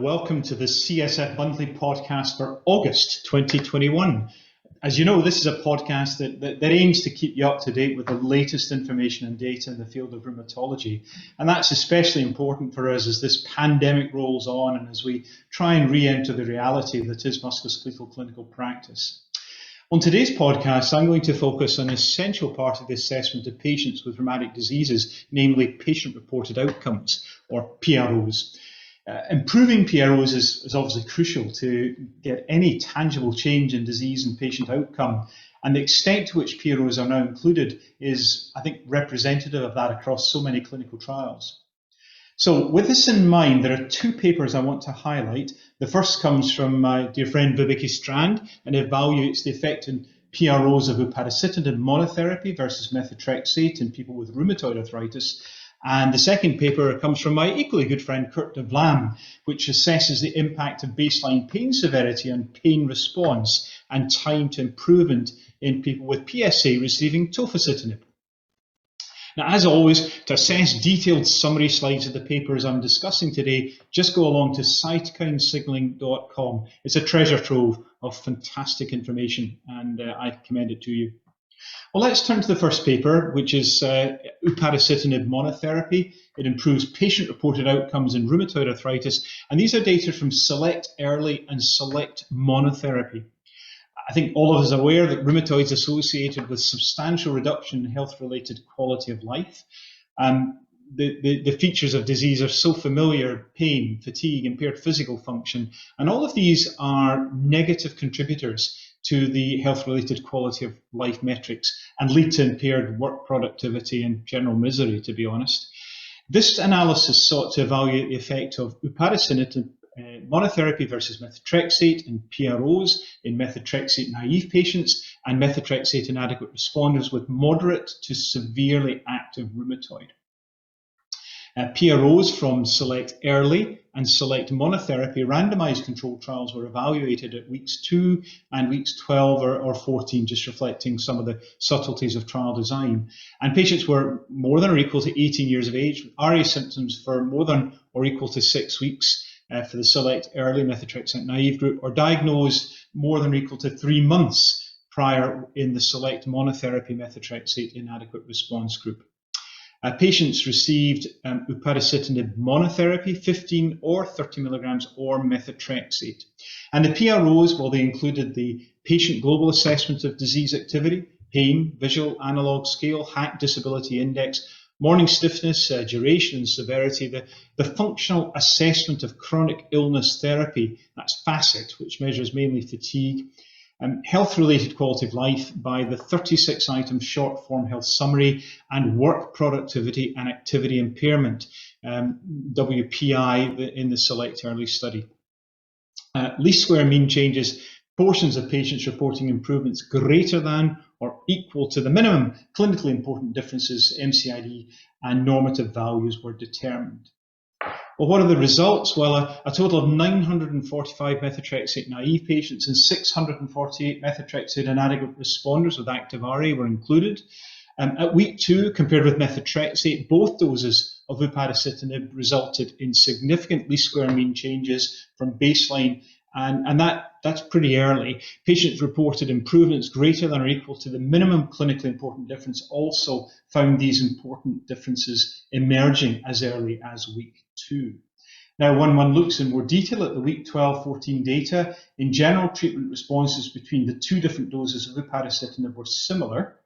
welcome to the CSF Monthly Podcast for August 2021. As you know, this is a podcast that aims to keep you up to date with the latest information and data in the field of rheumatology. And that's especially important for us as this pandemic rolls on and as we try and re-enter the reality that is musculoskeletal clinical practice. On today's podcast, I'm going to focus on an essential part of the assessment of patients with rheumatic diseases, namely patient-reported outcomes, or PROs. Improving PROs is obviously crucial to get any tangible change in disease and patient outcome, and the extent to which PROs are now included is, I think, representative of that across so many clinical trials. So with this in mind, there are two papers I want to highlight. The first comes from my dear friend Vibeke Strand and evaluates the effect in PROs of upadacitinib monotherapy versus methotrexate in people with rheumatoid arthritis. And the second paper comes from my equally good friend Kurt de Vlaam, which assesses the impact of baseline pain severity on pain response and time to improvement in people with PSA receiving tofacitinib. Now, as always, to assess detailed summary slides of the papers I'm discussing today, just go along to cytokinesignaling.com. It's a treasure trove of fantastic information, and I commend it to you. Well, let's turn to the first paper, which is upadacitinib monotherapy. It improves patient-reported outcomes in rheumatoid arthritis, and these are data from SELECT Early and SELECT monotherapy. I think all of us are aware that rheumatoid is associated with substantial reduction in health-related quality of life. The features of disease are so familiar: pain, fatigue, impaired physical function, and all of these are negative contributors to the health-related quality of life metrics and lead to impaired work productivity and general misery, to be honest. This analysis sought to evaluate the effect of upadacitinib monotherapy versus methotrexate in PROs in methotrexate-naive patients and methotrexate inadequate responders with moderate to severely active rheumatoid. PROs from SELECT Early and SELECT monotherapy randomized controlled trials were evaluated at weeks 2 and weeks 12 or 14, just reflecting some of the subtleties of trial design. And patients were more than or equal to 18 years of age, with RA symptoms for more than or equal to 6 weeks for the SELECT Early methotrexate naive group, or diagnosed more than or equal to 3 months prior in the SELECT monotherapy methotrexate inadequate response group. Patients received upadacitinib monotherapy, 15 or 30 milligrams, or methotrexate. And the PROs, well, they included the Patient Global Assessment of Disease Activity, Pain, Visual Analog Scale, HAQ Disability Index, morning stiffness, duration and severity, the Functional Assessment of Chronic Illness Therapy, that's FACIT, which measures mainly fatigue, health-related quality of life by the 36-item short-form health summary, and work productivity and activity impairment, WPI, in the SELECT Early study. Least square mean changes, portions of patients reporting improvements greater than or equal to the minimum clinically important differences, MCID, and normative values were determined. Well, what are the results? Well, a total of 945 methotrexate naive patients and 648 methotrexate inadequate responders with active RA were included. At week 2, compared with methotrexate, both doses of upadacitinib resulted in significant least square mean changes from baseline, and that's pretty early. Patients reported improvements greater than or equal to the minimum clinically important difference, also found these important differences emerging as early as week 2. Now, when one looks in more detail at the week 12-14 data, in general, treatment responses between the two different doses of upadacitinib were similar.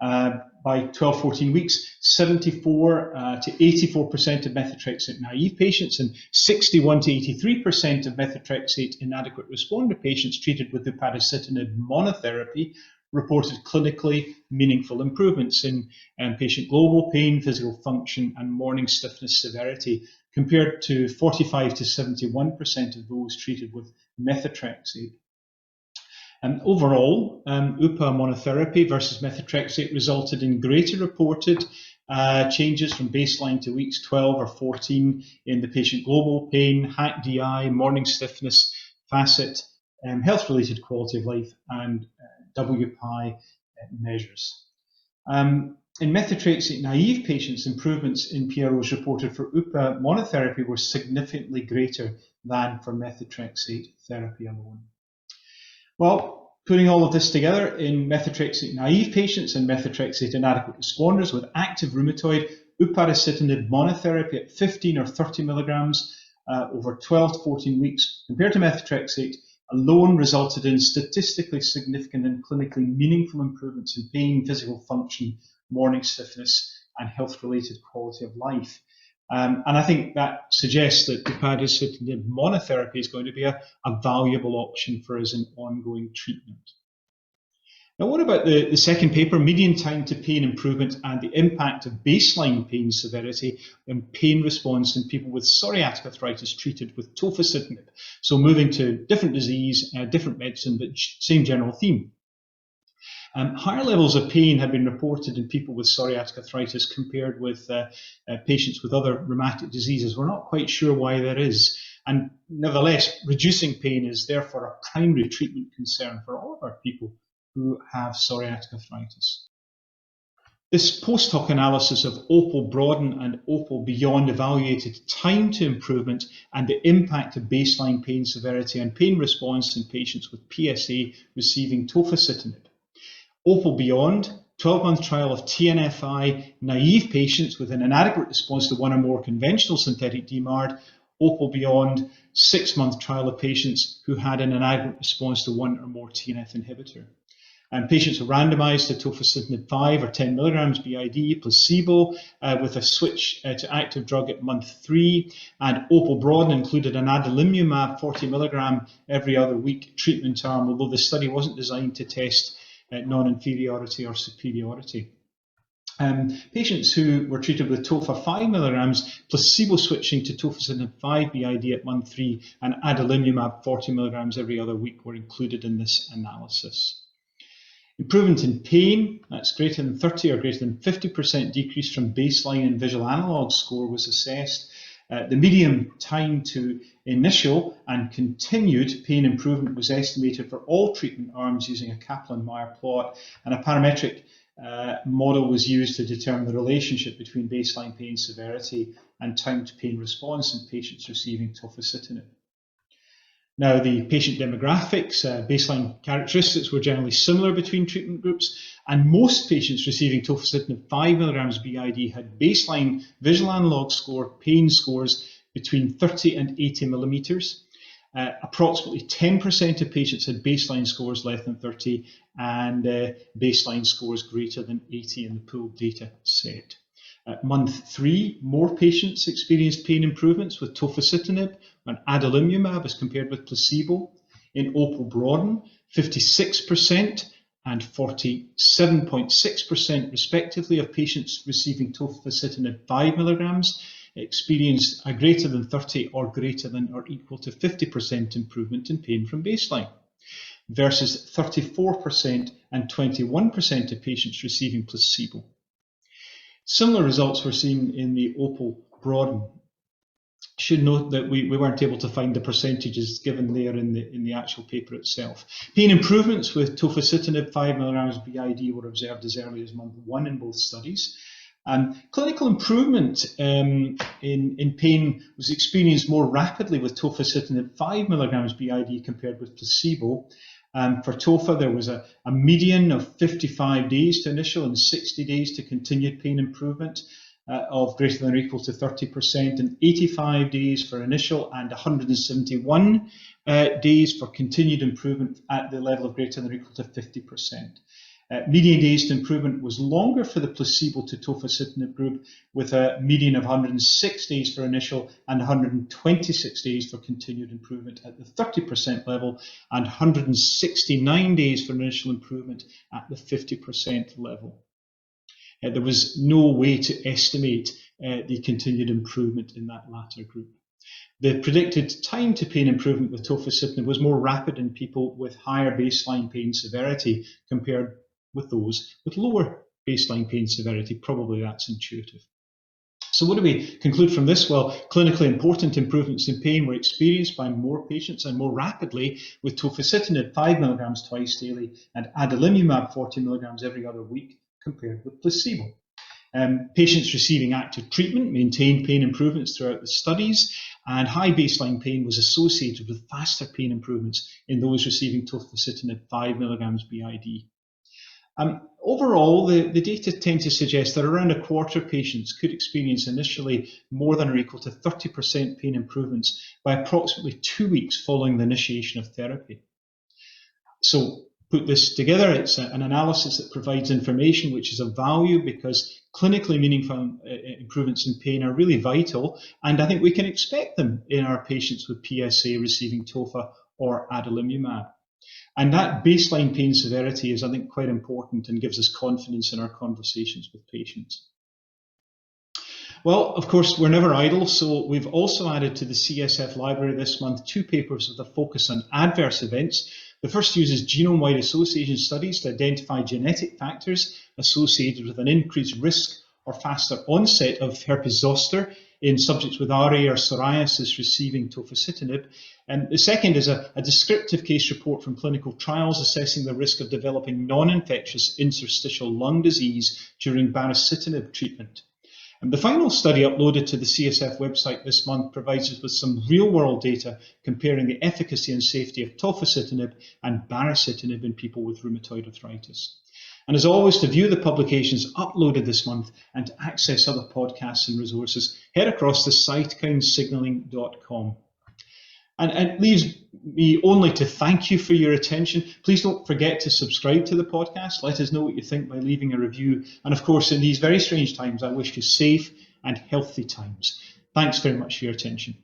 By 12-14 weeks, 74 to 84% of methotrexate naive patients and 61 to 83% of methotrexate inadequate responder patients treated with upadacitinib monotherapy reported clinically meaningful improvements in patient global pain, physical function, and morning stiffness severity, compared to 45 to 71% of those treated with methotrexate. Overall, UPA monotherapy versus methotrexate resulted in greater reported changes from baseline to weeks 12 or 14 in the patient global pain, HAQ-DI, morning stiffness, FACIT, health-related quality of life, and WPI measures. In methotrexate naive patients, improvements in PROs reported for UPA monotherapy were significantly greater than for methotrexate therapy alone. Well, putting all of this together, in methotrexate naive patients and methotrexate inadequate responders with active rheumatoid, upadacitinib monotherapy at 15 or 30 milligrams over 12 to 14 weeks compared to methotrexate alone resulted in statistically significant and clinically meaningful improvements in pain, physical function, morning stiffness, and health-related quality of life. And I think that suggests that upadacitinib monotherapy is going to be a valuable option for us in ongoing treatment. Now, what about the second paper, median time to pain improvement and the impact of baseline pain severity and pain response in people with psoriatic arthritis treated with tofacitinib? So moving to different disease, different medicine, but same general theme. Higher levels of pain have been reported in people with psoriatic arthritis compared with patients with other rheumatic diseases. We're not quite sure why that is. And nevertheless, reducing pain is therefore a primary treatment concern for all of our people who have psoriatic arthritis. This post hoc analysis of OPAL Broaden and OPAL Beyond evaluated time to improvement and the impact of baseline pain severity and pain response in patients with PSA receiving tofacitinib. OPAL Beyond, 12-month trial of TNFi naive patients with an inadequate response to one or more conventional synthetic DMARD. OPAL Beyond, 6-month trial of patients who had an inadequate response to one or more TNF inhibitor. And patients were randomized to tofacitinib 5 or 10 milligrams BID, placebo, with a switch to active drug at month 3. And OPAL Broaden included an adalimumab 40 milligram every other week treatment arm, although the study wasn't designed to test non-inferiority or superiority. Patients who were treated with tofa 5 milligrams, placebo switching to tofacitinib 5 BID at month 3, and adalimumab 40 milligrams every other week were included in this analysis. Improvement in pain, that's greater than 30 or greater than 50% decrease from baseline in visual analog score was assessed. The median time to initial and continued pain improvement was estimated for all treatment arms using a Kaplan-Meier plot, and a parametric model was used to determine the relationship between baseline pain severity and time to pain response in patients receiving tofacitinib. Now, the patient demographics, baseline characteristics were generally similar between treatment groups, and most patients receiving tofacitinib 5 milligrams BID had baseline visual analog score pain scores between 30 and 80 millimeters. Approximately 10% of patients had baseline scores less than 30 and baseline scores greater than 80 in the pooled data set. At month 3, more patients experienced pain improvements with tofacitinib and adalimumab as compared with placebo. In OPAL Broaden, 56% and 47.6% respectively of patients receiving tofacitinib 5 milligrams experienced a greater than 30 or greater than or equal to 50% improvement in pain from baseline, versus 34% and 21% of patients receiving placebo. Similar results were seen in the OPAL Broaden. Should note that we weren't able to find the percentages given there in the actual paper itself. Pain improvements with tofacitinib 5 milligrams BID were observed as early as month 1 in both studies. Clinical improvement in pain was experienced more rapidly with tofacitinib 5 milligrams BID compared with placebo. For tofa, there was a median of 55 days to initial and 60 days to continued pain improvement of greater than or equal to 30%, and 85 days for initial and 171 days for continued improvement at the level of greater than or equal to 50%. Median days to improvement was longer for the placebo to tofacitinib group, with a median of 106 days for initial and 126 days for continued improvement at the 30% level, and 169 days for initial improvement at the 50% level. There was no way to estimate the continued improvement in that latter group. The predicted time to pain improvement with tofacitinib was more rapid in people with higher baseline pain severity compared with those with lower baseline pain severity. Probably that's intuitive. So what do we conclude from this? Well, clinically important improvements in pain were experienced by more patients and more rapidly with tofacitinib 5 milligrams twice daily and adalimumab 40 milligrams every other week compared with placebo. Patients receiving active treatment maintained pain improvements throughout the studies, and high baseline pain was associated with faster pain improvements in those receiving tofacitinib 5 milligrams BID. Overall, the data tend to suggest that around a quarter of patients could experience initially more than or equal to 30% pain improvements by approximately 2 weeks following the initiation of therapy. So put this together, it's an analysis that provides information which is of value because clinically meaningful improvements in pain are really vital, and I think we can expect them in our patients with PSA receiving tofa or adalimumab. And that baseline pain severity is, I think, quite important and gives us confidence in our conversations with patients. Well, of course, we're never idle, so we've also added to the CSF library this month 2 papers with a focus on adverse events. The first uses genome-wide association studies to identify genetic factors associated with an increased risk or faster onset of herpes zoster in subjects with RA or psoriasis receiving tofacitinib. And the second is a descriptive case report from clinical trials assessing the risk of developing non-infectious interstitial lung disease during baricitinib treatment. And the final study uploaded to the CSF website this month provides us with some real-world data comparing the efficacy and safety of tofacitinib and baricitinib in people with rheumatoid arthritis. And as always, to view the publications uploaded this month and to access other podcasts and resources, head across to cytokinesignaling.com. And it leaves me only to thank you for your attention. Please don't forget to subscribe to the podcast. Let us know what you think by leaving a review. And of course, in these very strange times, I wish you safe and healthy times. Thanks very much for your attention.